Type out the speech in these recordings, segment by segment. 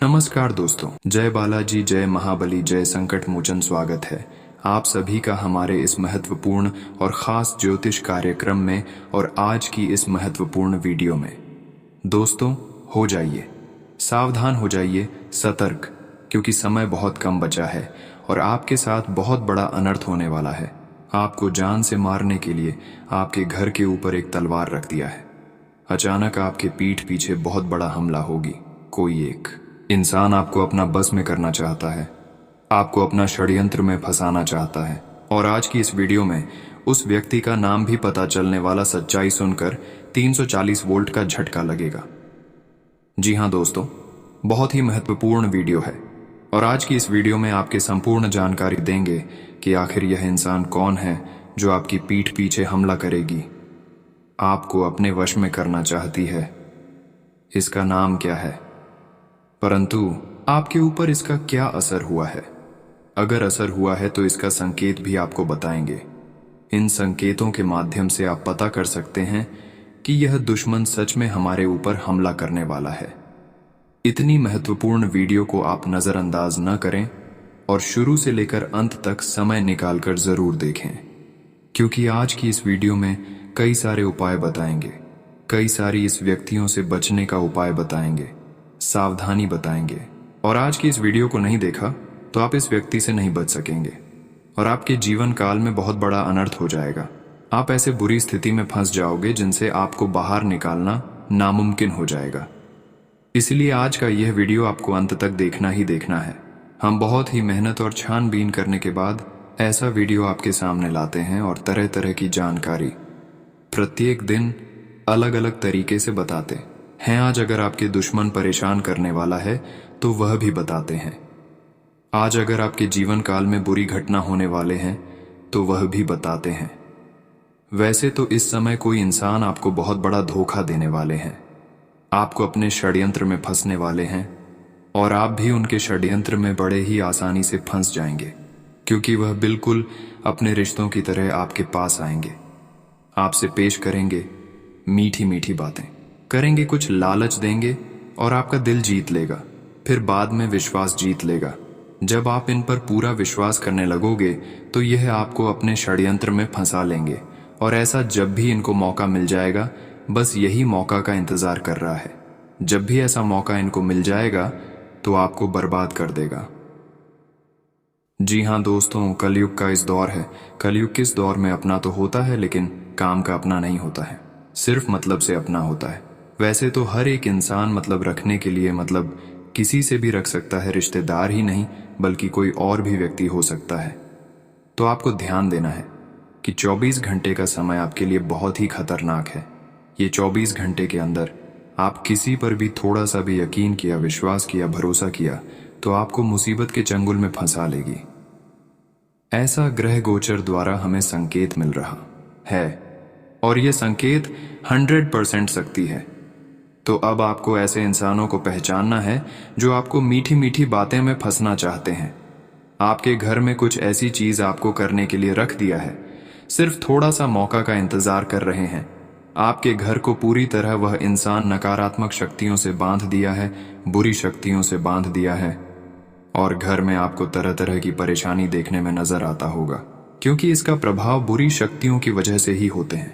नमस्कार दोस्तों, जय बालाजी, जय महाबली, जय संकट मोचन। स्वागत है आप सभी का हमारे इस महत्वपूर्ण और ख़ास ज्योतिष कार्यक्रम में और आज की इस महत्वपूर्ण वीडियो में। दोस्तों, हो जाइए सावधान, हो जाइए सतर्क, क्योंकि समय बहुत कम बचा है और आपके साथ बहुत बड़ा अनर्थ होने वाला है। आपको जान से मारने के लिए आपके घर के ऊपर एक तलवार रख दिया है। अचानक आपके पीठ पीछे बहुत बड़ा हमला होगी। कोई एक इंसान आपको अपना बस में करना चाहता है, आपको अपना षड्यंत्र में फंसाना चाहता है। और आज की इस वीडियो में उस व्यक्ति का नाम भी पता चलने वाला। सच्चाई सुनकर 340 वोल्ट का झटका लगेगा। जी हाँ दोस्तों, बहुत ही महत्वपूर्ण वीडियो है और आज की इस वीडियो में आपके संपूर्ण जानकारी देंगे कि आखिर यह इंसान कौन है जो आपकी पीठ पीछे हमला करेगी, आपको अपने वश में करना चाहती है। इसका नाम क्या है, परंतु आपके ऊपर इसका क्या असर हुआ है। अगर असर हुआ है तो इसका संकेत भी आपको बताएंगे। इन संकेतों के माध्यम से आप पता कर सकते हैं कि यह दुश्मन सच में हमारे ऊपर हमला करने वाला है। इतनी महत्वपूर्ण वीडियो को आप नज़रअंदाज न करें और शुरू से लेकर अंत तक समय निकालकर ज़रूर देखें, क्योंकि आज की इस वीडियो में कई सारे उपाय बताएंगे, कई सारी इस व्यक्तियों से बचने का उपाय बताएंगे, सावधानी बताएंगे। और आज की इस वीडियो को नहीं देखा तो आप इस व्यक्ति से नहीं बच सकेंगे और आपके जीवन काल में बहुत बड़ा अनर्थ हो जाएगा। आप ऐसे बुरी स्थिति में फंस जाओगे जिनसे आपको बाहर निकालना नामुमकिन हो जाएगा। इसलिए आज का यह वीडियो आपको अंत तक देखना ही देखना है। हम बहुत ही मेहनत और छानबीन करने के बाद ऐसा वीडियो आपके सामने लाते हैं और तरह तरह की जानकारी प्रत्येक दिन अलग अलग तरीके से बताते हैं। आज अगर आपके दुश्मन परेशान करने वाला है तो वह भी बताते हैं। आज अगर आपके जीवन काल में बुरी घटना होने वाले हैं तो वह भी बताते हैं। वैसे तो इस समय कोई इंसान आपको बहुत बड़ा धोखा देने वाले हैं, आपको अपने षड्यंत्र में फंसने वाले हैं और आप भी उनके षड्यंत्र में बड़े ही आसानी से फंस जाएंगे, क्योंकि वह बिल्कुल अपने रिश्तों की तरह आपके पास आएंगे, आपसे पेश करेंगे मीठी मीठी बातें, करेंगे कुछ लालच देंगे और आपका दिल जीत लेगा, फिर बाद में विश्वास जीत लेगा। जब आप इन पर पूरा विश्वास करने लगोगे तो यह आपको अपने षड्यंत्र में फंसा लेंगे और ऐसा जब भी इनको मौका मिल जाएगा, बस यही मौका का इंतजार कर रहा है। जब भी ऐसा मौका इनको मिल जाएगा तो आपको बर्बाद कर देगा। जी हाँ दोस्तों, कलयुग का इस दौर है। कलयुग किस दौर में अपना तो होता है, लेकिन काम का अपना नहीं होता है, सिर्फ मतलब से अपना होता है। वैसे तो हर एक इंसान मतलब रखने के लिए मतलब किसी से भी रख सकता है, रिश्तेदार ही नहीं बल्कि कोई और भी व्यक्ति हो सकता है। तो आपको ध्यान देना है कि 24 घंटे का समय आपके लिए बहुत ही खतरनाक है। ये 24 घंटे के अंदर आप किसी पर भी थोड़ा सा भी यकीन किया, विश्वास किया, भरोसा किया तो आपको मुसीबत के चंगुल में फंसा लेगी। ऐसा ग्रह गोचर द्वारा हमें संकेत मिल रहा है और यह संकेत 100% शक्ति है। तो अब आपको ऐसे इंसानों को पहचानना है जो आपको मीठी मीठी बातें में फंसना चाहते हैं। आपके घर में कुछ ऐसी चीज आपको करने के लिए रख दिया है, सिर्फ थोड़ा सा मौका का इंतजार कर रहे हैं। आपके घर को पूरी तरह वह इंसान नकारात्मक शक्तियों से बांध दिया है, बुरी शक्तियों से बांध दिया है और घर में आपको तरह तरह की परेशानी देखने में नजर आता होगा, क्योंकि इसका प्रभाव बुरी शक्तियों की वजह से ही होते हैं।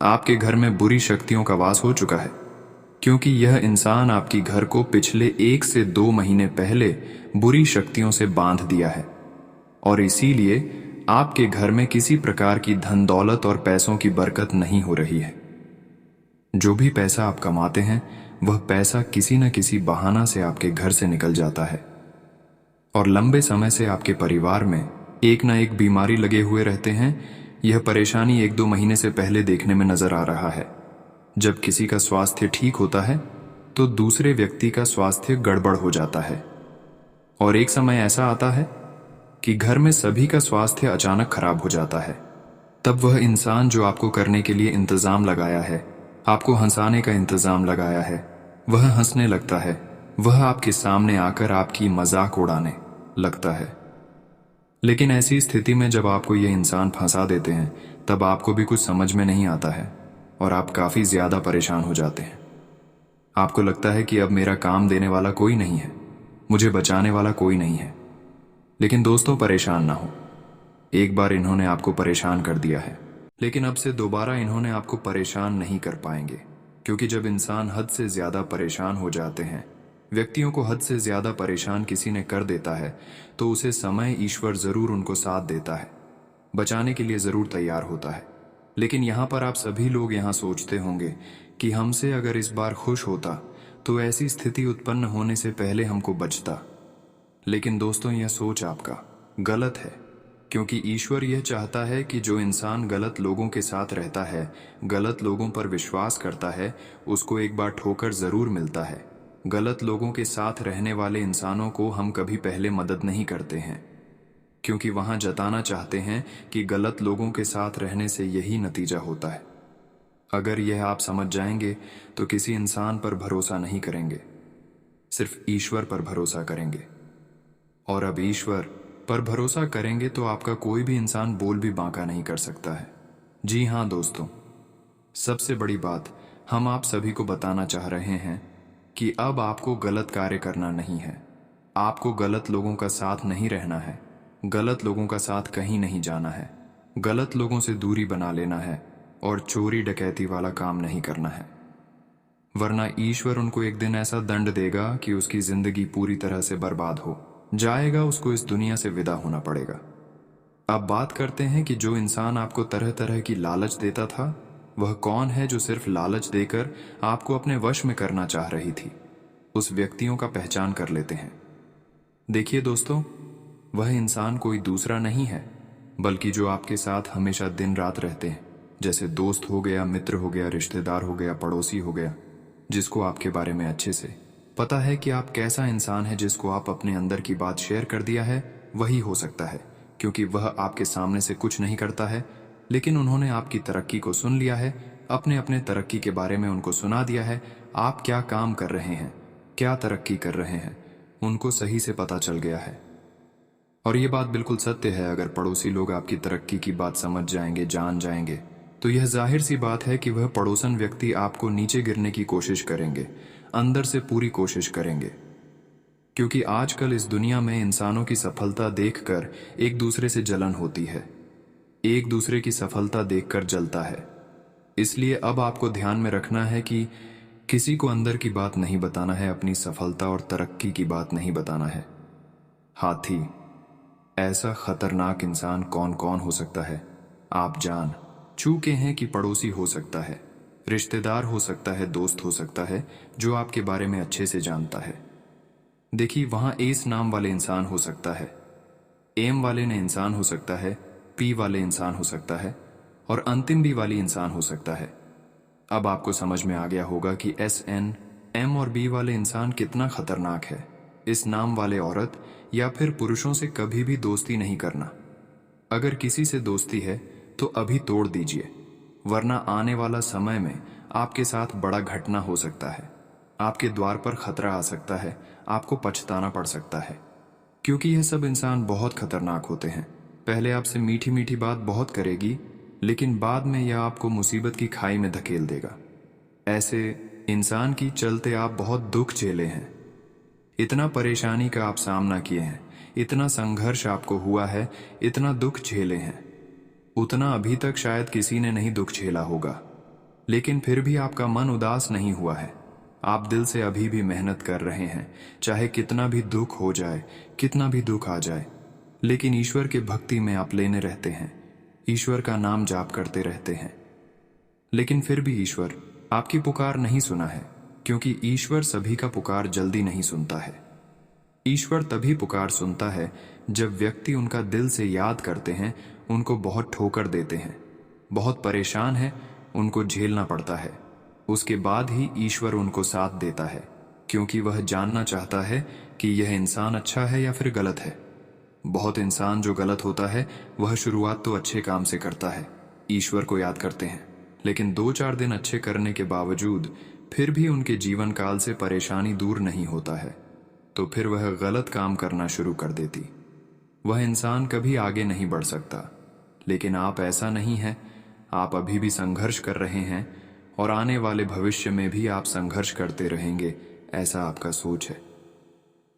आपके घर में बुरी शक्तियों का वास हो चुका है, क्योंकि यह इंसान आपकी घर को पिछले 1 से 2 महीने पहले बुरी शक्तियों से बांध दिया है और इसीलिए आपके घर में किसी प्रकार की धन दौलत और पैसों की बरकत नहीं हो रही है। जो भी पैसा आप कमाते हैं वह पैसा किसी न किसी बहाना से आपके घर से निकल जाता है और लंबे समय से आपके परिवार में एक न एक बीमारी लगे हुए रहते हैं। यह परेशानी 1-2 महीने से पहले देखने में नजर आ रहा है। जब किसी का स्वास्थ्य ठीक होता है तो दूसरे व्यक्ति का स्वास्थ्य गड़बड़ हो जाता है और एक समय ऐसा आता है कि घर में सभी का स्वास्थ्य अचानक खराब हो जाता है। तब वह इंसान जो आपको करने के लिए इंतजाम लगाया है, आपको हंसाने का इंतजाम लगाया है, वह हंसने लगता है, वह आपके सामने आकर आपकी मजाक उड़ाने लगता है। लेकिन ऐसी स्थिति में जब आपको ये इंसान फंसा देते हैं तब आपको भी कुछ समझ में नहीं आता है और आप काफी ज्यादा परेशान हो जाते हैं। आपको लगता है कि अब मेरा काम देने वाला कोई नहीं है, मुझे बचाने वाला कोई नहीं है। लेकिन दोस्तों, परेशान ना हो। एक बार इन्होंने आपको परेशान कर दिया है, लेकिन अब से दोबारा इन्होंने आपको परेशान नहीं कर पाएंगे। क्योंकि जब इंसान हद से ज्यादा परेशान हो जाते हैं, व्यक्तियों को हद से ज्यादा परेशान किसी ने कर देता है, तो उसे समय ईश्वर जरूर उनको साथ देता है, बचाने के लिए जरूर तैयार होता है। लेकिन यहाँ पर आप सभी लोग यहाँ सोचते होंगे कि हमसे अगर इस बार खुश होता तो ऐसी स्थिति उत्पन्न होने से पहले हमको बचता। लेकिन दोस्तों, यह सोच आपका गलत है। क्योंकि ईश्वर यह चाहता है कि जो इंसान गलत लोगों के साथ रहता है, गलत लोगों पर विश्वास करता है, उसको एक बार ठोकर जरूर मिलता है। गलत लोगों के साथ रहने वाले इंसानों को हम कभी पहले मदद नहीं करते हैं, क्योंकि वहां जताना चाहते हैं कि गलत लोगों के साथ रहने से यही नतीजा होता है। अगर यह आप समझ जाएंगे तो किसी इंसान पर भरोसा नहीं करेंगे, सिर्फ ईश्वर पर भरोसा करेंगे। और अब ईश्वर पर भरोसा करेंगे तो आपका कोई भी इंसान बोल भी बांका नहीं कर सकता है। जी हाँ दोस्तों, सबसे बड़ी बात हम आप सभी को बताना चाह रहे हैं कि अब आपको गलत कार्य करना नहीं है, आपको गलत लोगों का साथ नहीं रहना है, गलत लोगों का साथ कहीं नहीं जाना है, गलत लोगों से दूरी बना लेना है और चोरी डकैती वाला काम नहीं करना है। वरना ईश्वर उनको एक दिन ऐसा दंड देगा कि उसकी जिंदगी पूरी तरह से बर्बाद हो जाएगा, उसको इस दुनिया से विदा होना पड़ेगा। अब बात करते हैं कि जो इंसान आपको तरह तरह की लालच देता था, वह कौन है जो सिर्फ लालच देकर आपको अपने वश में करना चाह रही थी। उस व्यक्तियों का पहचान कर लेते हैं। देखिए दोस्तों, वह इंसान कोई दूसरा नहीं है, बल्कि जो आपके साथ हमेशा दिन रात रहते हैं, जैसे दोस्त हो गया, मित्र हो गया, रिश्तेदार हो गया, पड़ोसी हो गया, जिसको आपके बारे में अच्छे से पता है कि आप कैसा इंसान है, जिसको आप अपने अंदर की बात शेयर कर दिया है, वही हो सकता है। क्योंकि वह आपके सामने से कुछ नहीं करता है, लेकिन उन्होंने आपकी तरक्की को सुन लिया है, अपने अपने तरक्की के बारे में उनको सुना दिया है। आप क्या काम कर रहे हैं, क्या तरक्की कर रहे हैं, उनको सही से पता चल गया है। और ये बात बिल्कुल सत्य है, अगर पड़ोसी लोग आपकी तरक्की की बात समझ जाएंगे, जान जाएंगे, तो यह जाहिर सी बात है कि वह पड़ोसन व्यक्ति आपको नीचे गिरने की कोशिश करेंगे, अंदर से पूरी कोशिश करेंगे। क्योंकि आजकल इस दुनिया में इंसानों की सफलता देखकर एक दूसरे से जलन होती है, एक दूसरे की सफलता देखकर जलता है। इसलिए अब आपको ध्यान में रखना है कि किसी को अंदर की बात नहीं बताना है, अपनी सफलता और तरक्की की बात नहीं बताना है। हाथी, ऐसा खतरनाक इंसान कौन कौन हो सकता है, आप जान चूके हैं कि पड़ोसी हो सकता है, रिश्तेदार हो सकता है, दोस्त हो सकता है, जो आपके बारे में अच्छे से जानता है। देखिए, वहां एस नाम वाले इंसान हो सकता है, एम वाले ने इंसान हो सकता है, पी वाले इंसान हो सकता है, और अंतिम बी वाली इंसान हो सकता है। अब आपको समझ में आ गया होगा कि एस, एन, एम और बी वाले इंसान कितना खतरनाक है। इस नाम वाले औरत या फिर पुरुषों से कभी भी दोस्ती नहीं करना। अगर किसी से दोस्ती है तो अभी तोड़ दीजिए, वरना आने वाला समय में आपके साथ बड़ा घटना हो सकता है, आपके द्वार पर खतरा आ सकता है, आपको पछताना पड़ सकता है। क्योंकि यह सब इंसान बहुत खतरनाक होते हैं। पहले आपसे मीठी मीठी बात बहुत करेगी, लेकिन बाद में यह आपको मुसीबत की खाई में धकेल देगा। ऐसे इंसान की चलते आप बहुत दुख झेले हैं, इतना परेशानी का आप सामना किए हैं, इतना संघर्ष आपको हुआ है, इतना दुख झेले हैं, उतना अभी तक शायद किसी ने नहीं दुख झेला होगा। लेकिन फिर भी आपका मन उदास नहीं हुआ है, आप दिल से अभी भी मेहनत कर रहे हैं, चाहे कितना भी दुख हो जाए, कितना भी दुख आ जाए। लेकिन ईश्वर के भक्ति में आप लेने रहते हैं, ईश्वर का नाम जाप करते रहते हैं। लेकिन फिर भी ईश्वर आपकी पुकार नहीं सुना है, क्योंकि ईश्वर सभी का पुकार जल्दी नहीं सुनता है। ईश्वर तभी पुकार सुनता है जब व्यक्ति उनका दिल से याद करते हैं, उनको बहुत ठोकर देते हैं, बहुत परेशान है, उनको झेलना पड़ता है। उसके बाद ही ईश्वर उनको साथ देता है, क्योंकि वह जानना चाहता है कि यह इंसान अच्छा है या फिर गलत है। बहुत इंसान जो गलत होता है वह शुरुआत तो अच्छे काम से करता है, ईश्वर को याद करते हैं, लेकिन 2-4 दिन अच्छे करने के बावजूद फिर भी उनके जीवन काल से परेशानी दूर नहीं होता है, तो फिर वह गलत काम करना शुरू कर देती। वह इंसान कभी आगे नहीं बढ़ सकता। लेकिन आप ऐसा नहीं है, आप अभी भी संघर्ष कर रहे हैं और आने वाले भविष्य में भी आप संघर्ष करते रहेंगे, ऐसा आपका सोच है।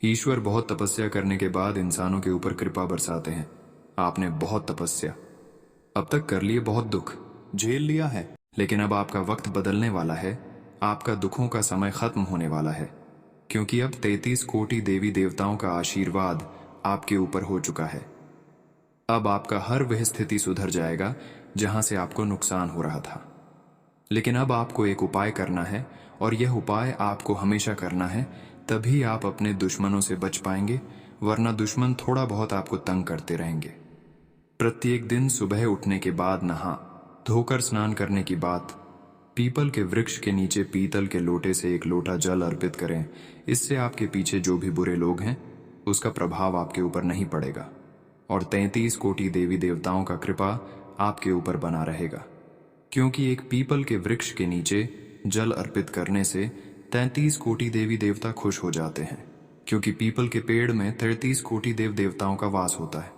ईश्वर बहुत तपस्या करने के बाद इंसानों के ऊपर कृपा बरसाते हैं। आपने बहुत तपस्या अब तक कर लिए, बहुत दुख झेल लिया है, लेकिन अब आपका वक्त बदलने वाला है। आपका दुखों का समय खत्म होने वाला है, क्योंकि अब 33 कोटि देवी देवताओं का आशीर्वाद आपके ऊपर हो चुका है। अब आपका हर वह स्थिति सुधर जाएगा जहां से आपको नुकसान हो रहा था। लेकिन अब आपको एक उपाय करना है, और यह उपाय आपको हमेशा करना है, तभी आप अपने दुश्मनों से बच पाएंगे, वरना दुश्मन थोड़ा बहुत आपको तंग करते रहेंगे। प्रत्येक दिन सुबह उठने के बाद नहा धोकर स्नान करने की बात, पीपल के वृक्ष के नीचे पीतल के लोटे से एक लोटा जल अर्पित करें। इससे आपके पीछे जो भी बुरे लोग हैं उसका प्रभाव आपके ऊपर नहीं पड़ेगा, और 33 कोटि देवी देवताओं का कृपा आपके ऊपर बना रहेगा। क्योंकि एक पीपल के वृक्ष के नीचे जल अर्पित करने से 33 कोटि देवी देवता खुश हो जाते हैं, क्योंकि पीपल के पेड़ में 33 कोटि देव देवताओं का वास होता है।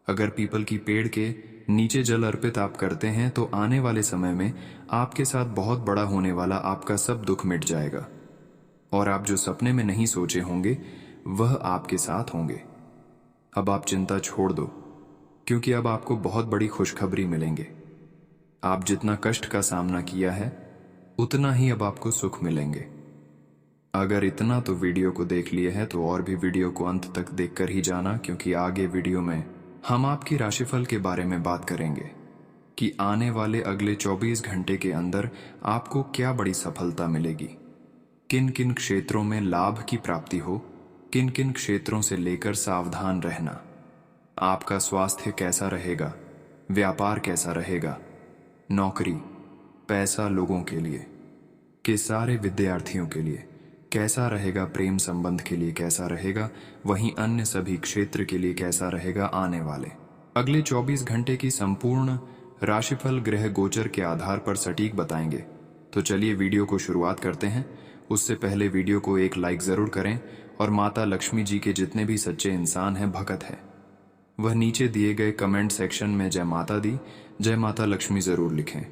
अगर पीपल की पेड़ के नीचे जल अर्पित आप करते हैं तो आने वाले समय में आपके साथ बहुत बड़ा होने वाला आपका सब दुख मिट जाएगा, और आप जो सपने में नहीं सोचे होंगे वह आपके साथ होंगे। अब आप चिंता छोड़ दो, क्योंकि अब आपको बहुत बड़ी खुशखबरी मिलेंगे। आप जितना कष्ट का सामना किया है उतना ही अब आपको सुख मिलेंगे। अगर इतना तो वीडियो को देख लिए है तो और भी वीडियो को अंत तक देखकर ही जाना, क्योंकि आगे वीडियो में हम आपकी राशिफल के बारे में बात करेंगे कि आने वाले अगले 24 घंटे के अंदर आपको क्या बड़ी सफलता मिलेगी, किन किन क्षेत्रों में लाभ की प्राप्ति हो, किन किन क्षेत्रों से लेकर सावधान रहना, आपका स्वास्थ्य कैसा रहेगा, व्यापार कैसा रहेगा, नौकरी पैसा लोगों के लिए के सारे विद्यार्थियों के लिए कैसा रहेगा, प्रेम संबंध के लिए कैसा रहेगा, वहीं अन्य सभी क्षेत्र के लिए कैसा रहेगा। आने वाले अगले 24 घंटे की संपूर्ण राशिफल ग्रह गोचर के आधार पर सटीक बताएंगे। तो चलिए वीडियो को शुरुआत करते हैं। उससे पहले वीडियो को एक लाइक जरूर करें, और माता लक्ष्मी जी के जितने भी सच्चे इंसान हैं, भक्त हैं, वह नीचे दिए गए कमेंट सेक्शन में जय माता दी, जय माता लक्ष्मी जरूर लिखें।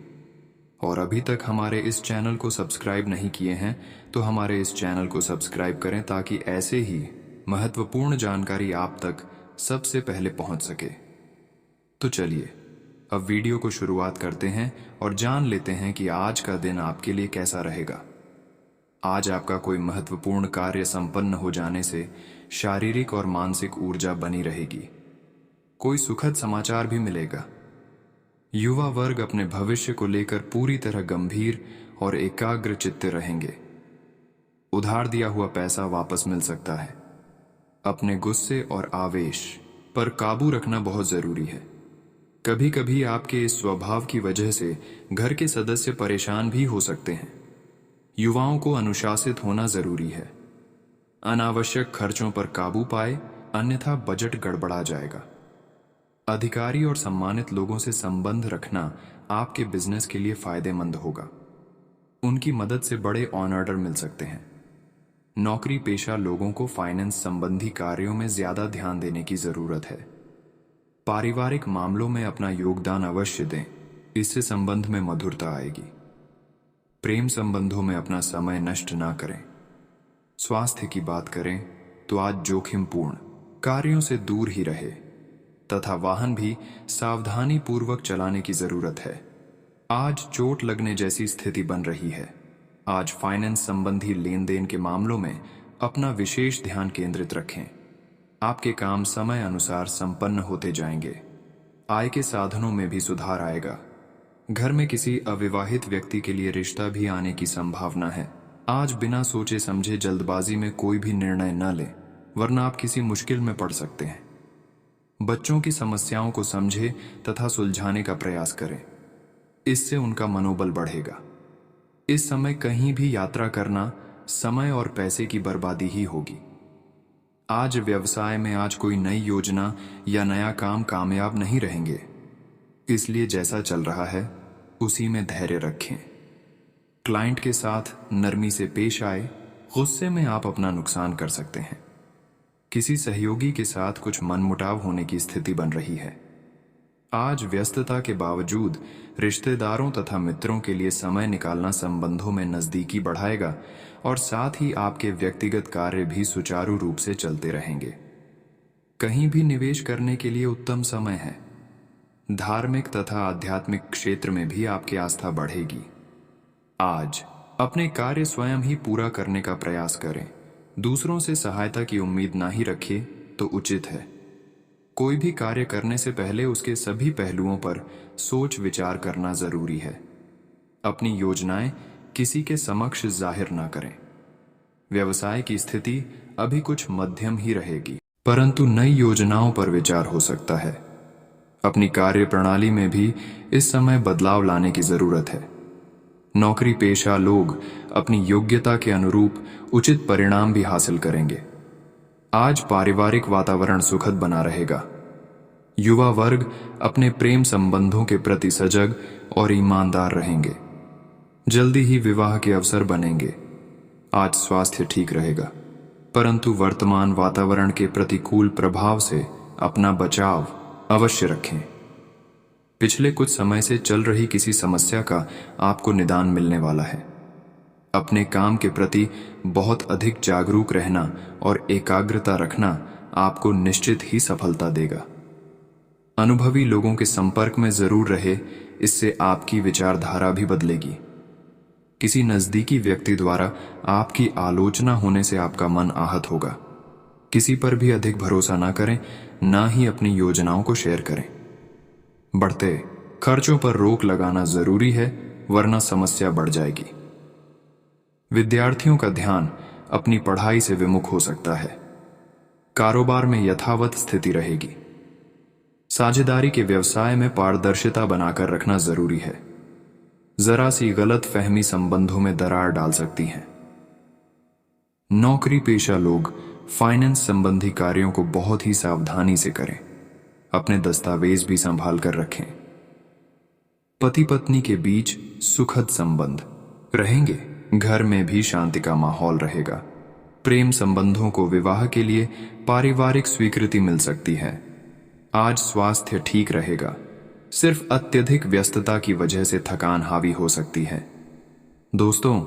और अभी तक हमारे इस चैनल को सब्सक्राइब नहीं किए हैं तो हमारे इस चैनल को सब्सक्राइब करें, ताकि ऐसे ही महत्वपूर्ण जानकारी आप तक सबसे पहले पहुंच सके। तो चलिए अब वीडियो को शुरुआत करते हैं और जान लेते हैं कि आज का दिन आपके लिए कैसा रहेगा। आज आपका कोई महत्वपूर्ण कार्य संपन्न हो जाने से शारीरिक और मानसिक ऊर्जा बनी रहेगी। कोई सुखद समाचार भी मिलेगा। युवा वर्ग अपने भविष्य को लेकर पूरी तरह गंभीर और एकाग्र चित्त रहेंगे। उधार दिया हुआ पैसा वापस मिल सकता है। अपने गुस्से और आवेश पर काबू रखना बहुत जरूरी है। कभी कभी आपके इस स्वभाव की वजह से घर के सदस्य परेशान भी हो सकते हैं। युवाओं को अनुशासित होना जरूरी है। अनावश्यक खर्चों पर काबू पाए, अन्यथा बजट गड़बड़ा जाएगा। अधिकारी और सम्मानित लोगों से संबंध रखना आपके बिजनेस के लिए फायदेमंद होगा। उनकी मदद से बड़े ऑर्डर मिल सकते हैं। नौकरी पेशा लोगों को फाइनेंस संबंधी कार्यों में ज्यादा ध्यान देने की जरूरत है। पारिवारिक मामलों में अपना योगदान अवश्य दें, इससे संबंध में मधुरता आएगी। प्रेम संबंधों में अपना समय नष्ट ना करें। स्वास्थ्य की बात करें तो आज जोखिमपूर्ण कार्यों से दूर ही रहे, तथा वाहन भी सावधानी पूर्वक चलाने की जरूरत है। आज चोट लगने जैसी स्थिति बन रही है। आज फाइनेंस संबंधी लेन देन के मामलों में अपना विशेष ध्यान केंद्रित रखें। आपके काम समय अनुसार संपन्न होते जाएंगे। आय के साधनों में भी सुधार आएगा। घर में किसी अविवाहित व्यक्ति के लिए रिश्ता भी आने की संभावना है। आज बिना सोचे समझे जल्दबाजी में कोई भी निर्णय न लें, वरना आप किसी मुश्किल में पड़ सकते हैं। बच्चों की समस्याओं को समझें तथा सुलझाने का प्रयास करें, इससे उनका मनोबल बढ़ेगा। इस समय कहीं भी यात्रा करना समय और पैसे की बर्बादी ही होगी। आज व्यवसाय में आज कोई नई योजना या नया काम कामयाब नहीं रहेंगे, इसलिए जैसा चल रहा है उसी में धैर्य रखें। क्लाइंट के साथ नरमी से पेश आए, गुस्से में आप अपना नुकसान कर सकते हैं। किसी सहयोगी के साथ कुछ मनमुटाव होने की स्थिति बन रही है। आज व्यस्तता के बावजूद रिश्तेदारों तथा मित्रों के लिए समय निकालना संबंधों में नजदीकी बढ़ाएगा और साथ ही आपके व्यक्तिगत कार्य भी सुचारू रूप से चलते रहेंगे। कहीं भी निवेश करने के लिए उत्तम समय है। धार्मिक तथा आध्यात्मिक क्षेत्र में भी आपकी आस्था बढ़ेगी। आज अपने कार्य स्वयं ही पूरा करने का प्रयास करें। दूसरों से सहायता की उम्मीद ना ही रखिए तो उचित है। कोई भी कार्य करने से पहले उसके सभी पहलुओं पर सोच विचार करना जरूरी है। अपनी योजनाएं किसी के समक्ष जाहिर ना करें। व्यवसाय की स्थिति अभी कुछ मध्यम ही रहेगी, परंतु नई योजनाओं पर विचार हो सकता है। अपनी कार्य प्रणाली में भी इस समय बदलाव लाने की जरूरत है। नौकरी पेशा लोग अपनी योग्यता के अनुरूप उचित परिणाम भी हासिल करेंगे। आज पारिवारिक वातावरण सुखद बना रहेगा। युवा वर्ग अपने प्रेम संबंधों के प्रति सजग और ईमानदार रहेंगे। जल्दी ही विवाह के अवसर बनेंगे। आज स्वास्थ्य ठीक रहेगा, परंतु वर्तमान वातावरण के प्रतिकूल प्रभाव से अपना बचाव अवश्य रखें। पिछले कुछ समय से चल रही किसी समस्या का आपको निदान मिलने वाला है। अपने काम के प्रति बहुत अधिक जागरूक रहना और एकाग्रता रखना आपको निश्चित ही सफलता देगा। अनुभवी लोगों के संपर्क में जरूर रहे, इससे आपकी विचारधारा भी बदलेगी। किसी नजदीकी व्यक्ति द्वारा आपकी आलोचना होने से आपका मन आहत होगा। किसी पर भी अधिक भरोसा ना करें, ना ही अपनी योजनाओं को शेयर करें। बढ़ते खर्चों पर रोक लगाना जरूरी है, वरना समस्या बढ़ जाएगी। विद्यार्थियों का ध्यान अपनी पढ़ाई से विमुख हो सकता है। कारोबार में यथावत स्थिति रहेगी। साझेदारी के व्यवसाय में पारदर्शिता बनाकर रखना जरूरी है। जरा सी गलत फहमी संबंधों में दरार डाल सकती है। नौकरी पेशा लोग फाइनेंस संबंधी कार्यों को बहुत ही सावधानी से करें। अपने दस्तावेज भी संभाल कर रखें। पति पत्नी के बीच सुखद संबंध रहेंगे। घर में भी शांति का माहौल रहेगा। प्रेम संबंधों को विवाह के लिए पारिवारिक स्वीकृति मिल सकती है। आज स्वास्थ्य ठीक रहेगा। सिर्फ अत्यधिक व्यस्तता की वजह से थकान हावी हो सकती है। दोस्तों,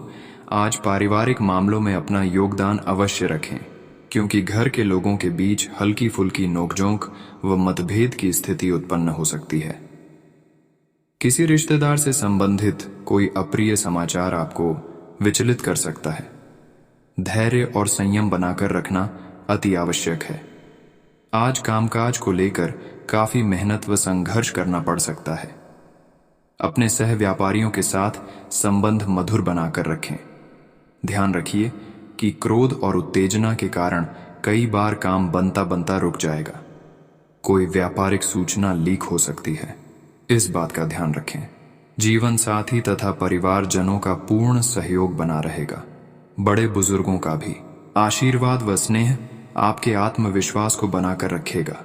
आज पारिवारिक मामलों में अपना योगदान अवश्य रखें, क्योंकि घर के लोगों के बीच हल्की फुल्की नोकझोंक व मतभेद की स्थिति उत्पन्न हो सकती है। किसी रिश्तेदार से संबंधित कोई अप्रिय समाचार आपको विचलित कर सकता है। धैर्य और संयम बनाकर रखना अति आवश्यक है। आज कामकाज को लेकर काफी मेहनत व संघर्ष करना पड़ सकता है। अपने सह व्यापारियों के साथ संबंध मधुर बनाकर रखें। ध्यान रखिए कि क्रोध और उत्तेजना के कारण कई बार काम बनता बनता रुक जाएगा। कोई व्यापारिक सूचना लीक हो सकती है, इस बात का ध्यान रखें। जीवन साथी तथा परिवारजनों का पूर्ण सहयोग बना रहेगा। बड़े बुजुर्गों का भी आशीर्वाद व स्नेह आपके आत्मविश्वास को बनाकर रखेगा।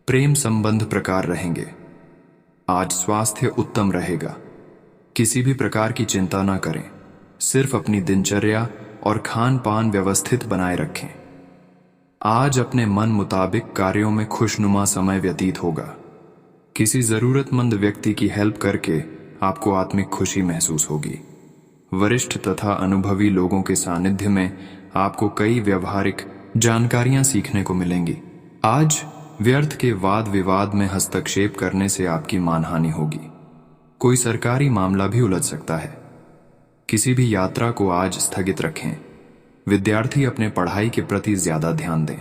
प्रेम संबंध प्रकार रहेंगे। आज स्वास्थ्य उत्तम रहेगा। किसी भी प्रकार की चिंता न करें। सिर्फ अपनी दिनचर्या और खान पान व्यवस्थित बनाए रखें। आज अपने मन मुताबिक कार्यों में खुशनुमा समय व्यतीत होगा। किसी जरूरतमंद व्यक्ति की हेल्प करके आपको आत्मिक खुशी महसूस होगी। वरिष्ठ तथा अनुभवी लोगों के सानिध्य में आपको कई व्यवहारिक जानकारियां सीखने को मिलेंगी। आज व्यर्थ के वाद विवाद में हस्तक्षेप करने से आपकी मानहानि होगी। कोई सरकारी मामला भी उलझ सकता है। किसी भी यात्रा को आज स्थगित रखें। विद्यार्थी अपने पढ़ाई के प्रति ज्यादा ध्यान दें,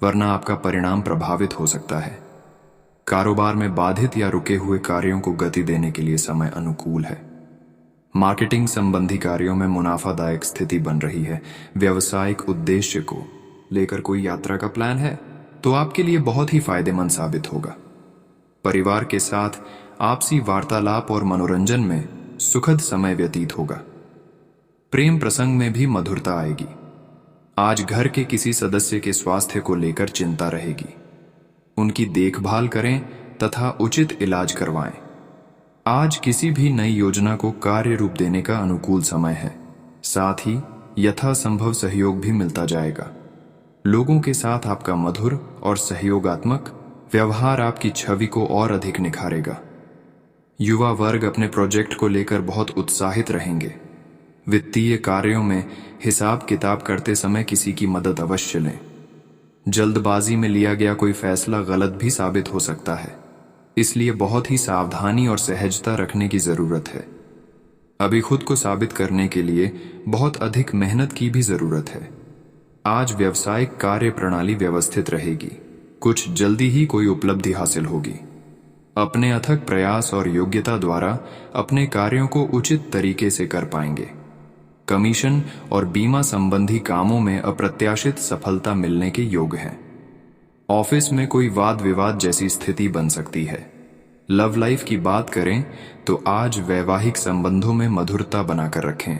वरना आपका परिणाम प्रभावित हो सकता है। कारोबार में बाधित या रुके हुए कार्यों को गति देने के लिए समय अनुकूल है। मार्केटिंग संबंधी कार्यों में मुनाफादायक स्थिति बन रही है। व्यवसायिक उद्देश्य को लेकर कोई यात्रा का प्लान है तो आपके लिए बहुत ही फायदेमंद साबित होगा। परिवार के साथ आपसी वार्तालाप और मनोरंजन में सुखद समय व्यतीत होगा। प्रेम प्रसंग में भी मधुरता आएगी। आज घर के किसी सदस्य के स्वास्थ्य को लेकर चिंता रहेगी। उनकी देखभाल करें तथा उचित इलाज करवाएं। आज किसी भी नई योजना को कार्य रूप देने का अनुकूल समय है। साथ ही यथासंभव सहयोग भी मिलता जाएगा। लोगों के साथ आपका मधुर और सहयोगात्मक व्यवहार आपकी छवि को और अधिक निखारेगा। युवा वर्ग अपने प्रोजेक्ट को लेकर बहुत उत्साहित रहेंगे। वित्तीय कार्यों में हिसाब किताब करते समय किसी की मदद अवश्य लें। जल्दबाजी में लिया गया कोई फैसला गलत भी साबित हो सकता है, इसलिए बहुत ही सावधानी और सहजता रखने की जरूरत है। अभी खुद को साबित करने के लिए बहुत अधिक मेहनत की भी जरूरत है। आज व्यावसायिक कार्य प्रणाली व्यवस्थित रहेगी। कुछ जल्दी ही कोई उपलब्धि हासिल होगी। अपने अथक प्रयास और योग्यता द्वारा अपने कार्यों को उचित तरीके से कर पाएंगे। कमीशन और बीमा संबंधी कामों में अप्रत्याशित सफलता मिलने के योग हैं। ऑफिस में कोई वाद विवाद जैसी स्थिति बन सकती है। लव लाइफ की बात करें तो आज वैवाहिक संबंधों में मधुरता बनाकर रखें।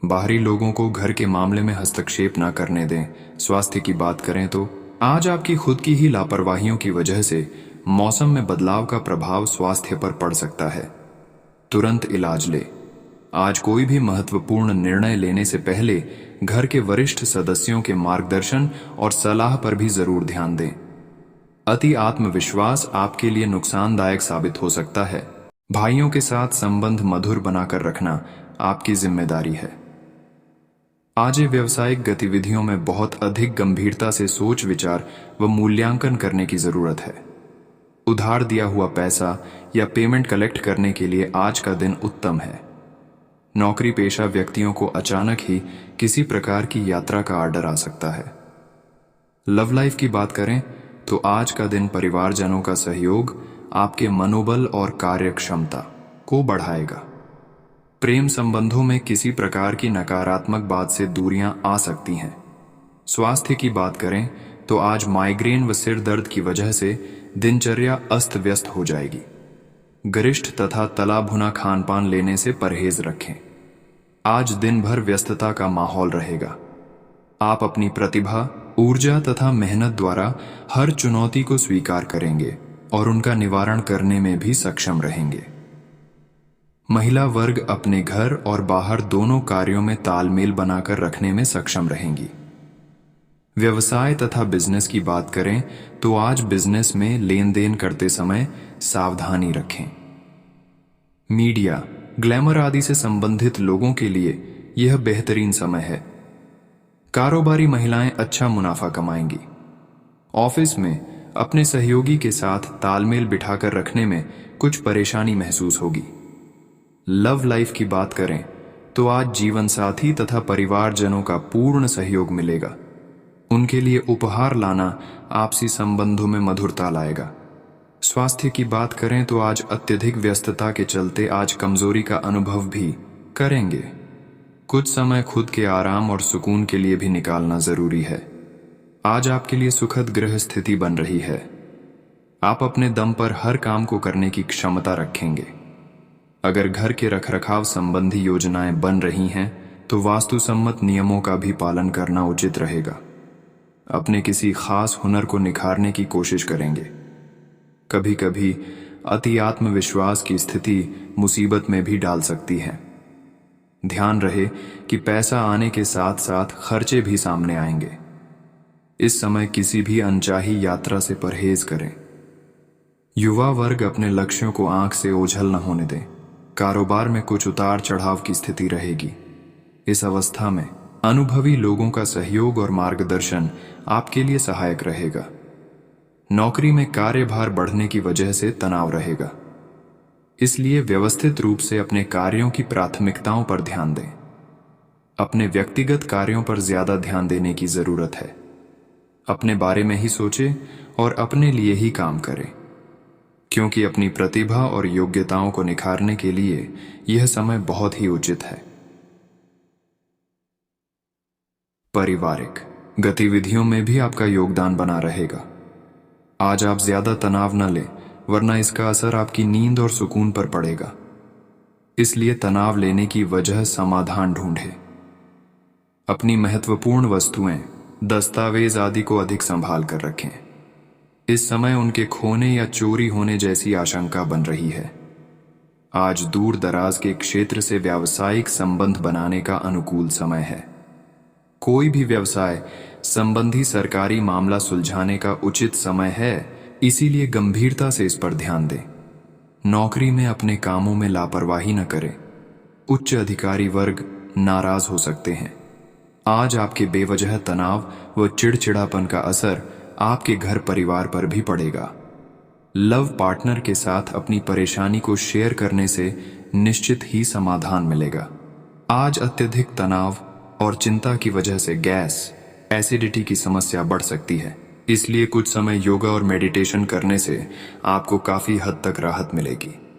बाहरी लोगों को घर के मामले में हस्तक्षेप न करने दें। स्वास्थ्य की बात करें तो आज आपकी खुद की ही लापरवाहियों की वजह से मौसम में बदलाव का प्रभाव स्वास्थ्य पर पड़ सकता है। तुरंत इलाज ले। आज कोई भी महत्वपूर्ण निर्णय लेने से पहले घर के वरिष्ठ सदस्यों के मार्गदर्शन और सलाह पर भी जरूर ध्यान दें। अति आत्मविश्वास आपके लिए नुकसानदायक साबित हो सकता है। भाइयों के साथ संबंध मधुर बनाकर रखना आपकी जिम्मेदारी है। आज व्यावसायिक गतिविधियों में बहुत अधिक गंभीरता से सोच विचार व मूल्यांकन करने की जरूरत है। उधार दिया हुआ पैसा या पेमेंट कलेक्ट करने के लिए आज का दिन उत्तम है। नौकरी पेशा व्यक्तियों को अचानक ही किसी प्रकार की यात्रा का आर्डर आ सकता है। लव लाइफ की बात करें तो आज का दिन परिवारजनों का सहयोग आपके मनोबल और कार्यक्षमता को बढ़ाएगा। प्रेम संबंधों में किसी प्रकार की नकारात्मक बात से दूरियां आ सकती हैं। स्वास्थ्य की बात करें तो आज माइग्रेन व सिर दर्द की वजह से दिनचर्या अस्त व्यस्त हो जाएगी। गरिष्ठ तथा तला भुना खान पान लेने से परहेज रखें। आज दिन भर व्यस्तता का माहौल रहेगा। आप अपनी प्रतिभा, ऊर्जा तथा मेहनत द्वारा हर चुनौती को स्वीकार करेंगे और उनका निवारण करने में भी सक्षम रहेंगे। महिला वर्ग अपने घर और बाहर दोनों कार्यों में तालमेल बनाकर रखने में सक्षम रहेंगी। व्यवसाय तथा बिजनेस की बात करें तो आज बिजनेस में लेन देन करते समय सावधानी रखें। मीडिया, ग्लैमर आदि से संबंधित लोगों के लिए यह बेहतरीन समय है। कारोबारी महिलाएं अच्छा मुनाफा कमाएंगी। ऑफिस में अपने सहयोगी के साथ तालमेल बिठाकर रखने में कुछ परेशानी महसूस होगी। लव लाइफ की बात करें तो आज जीवन साथी तथा परिवारजनों का पूर्ण सहयोग मिलेगा। उनके लिए उपहार लाना आपसी संबंधों में मधुरता लाएगा। स्वास्थ्य की बात करें तो आज अत्यधिक व्यस्तता के चलते आज कमजोरी का अनुभव भी करेंगे। कुछ समय खुद के आराम और सुकून के लिए भी निकालना जरूरी है। आज आपके लिए सुखद गृह स्थिति बन रही है। आप अपने दम पर हर काम को करने की क्षमता रखेंगे। अगर घर के रखरखाव संबंधी योजनाएं बन रही हैं तो वास्तुसम्मत नियमों का भी पालन करना उचित रहेगा। अपने किसी खास हुनर को निखारने की कोशिश करेंगे। कभी कभी अति आत्मविश्वास की स्थिति मुसीबत में भी डाल सकती है। ध्यान रहे कि पैसा आने के साथ साथ खर्चे भी सामने आएंगे। इस समय किसी भी अनचाही यात्रा से परहेज करें। युवा वर्ग अपने लक्ष्यों को आंख से ओझल न होने दें। कारोबार में कुछ उतार चढ़ाव की स्थिति रहेगी। इस अवस्था में अनुभवी लोगों का सहयोग और मार्गदर्शन आपके लिए सहायक रहेगा। नौकरी में कार्यभार बढ़ने की वजह से तनाव रहेगा, इसलिए व्यवस्थित रूप से अपने कार्यों की प्राथमिकताओं पर ध्यान दें। अपने व्यक्तिगत कार्यों पर ज्यादा ध्यान देने की जरूरत है। अपने बारे में ही सोचें और अपने लिए ही काम करें, क्योंकि अपनी प्रतिभा और योग्यताओं को निखारने के लिए यह समय बहुत ही उचित है। पारिवारिक गतिविधियों में भी आपका योगदान बना रहेगा। आज आप ज्यादा तनाव न लें, वरना इसका असर आपकी नींद और सुकून पर पड़ेगा। इसलिए तनाव लेने की वजह समाधान ढूंढें। अपनी महत्वपूर्ण वस्तुएं, दस्तावेज आदि को अधिक संभाल कर रखें। इस समय उनके खोने या चोरी होने जैसी आशंका बन रही है। आज दूर दराज के क्षेत्र से व्यावसायिक संबंध बनाने का अनुकूल समय है। कोई भी व्यवसाय संबंधी सरकारी मामला सुलझाने का उचित समय है, इसीलिए गंभीरता से इस पर ध्यान दें। नौकरी में अपने कामों में लापरवाही न करें। उच्च अधिकारी वर्ग नाराज हो सकते हैं। आज आपके बेवजह तनाव व चिड़चिड़ापन का असर आपके घर परिवार पर भी पड़ेगा। लव पार्टनर के साथ अपनी परेशानी को शेयर करने से निश्चित ही समाधान मिलेगा। आज अत्यधिक तनाव और चिंता की वजह से गैस, एसिडिटी की समस्या बढ़ सकती है। इसलिए कुछ समय योगा और मेडिटेशन करने से आपको काफी हद तक राहत मिलेगी।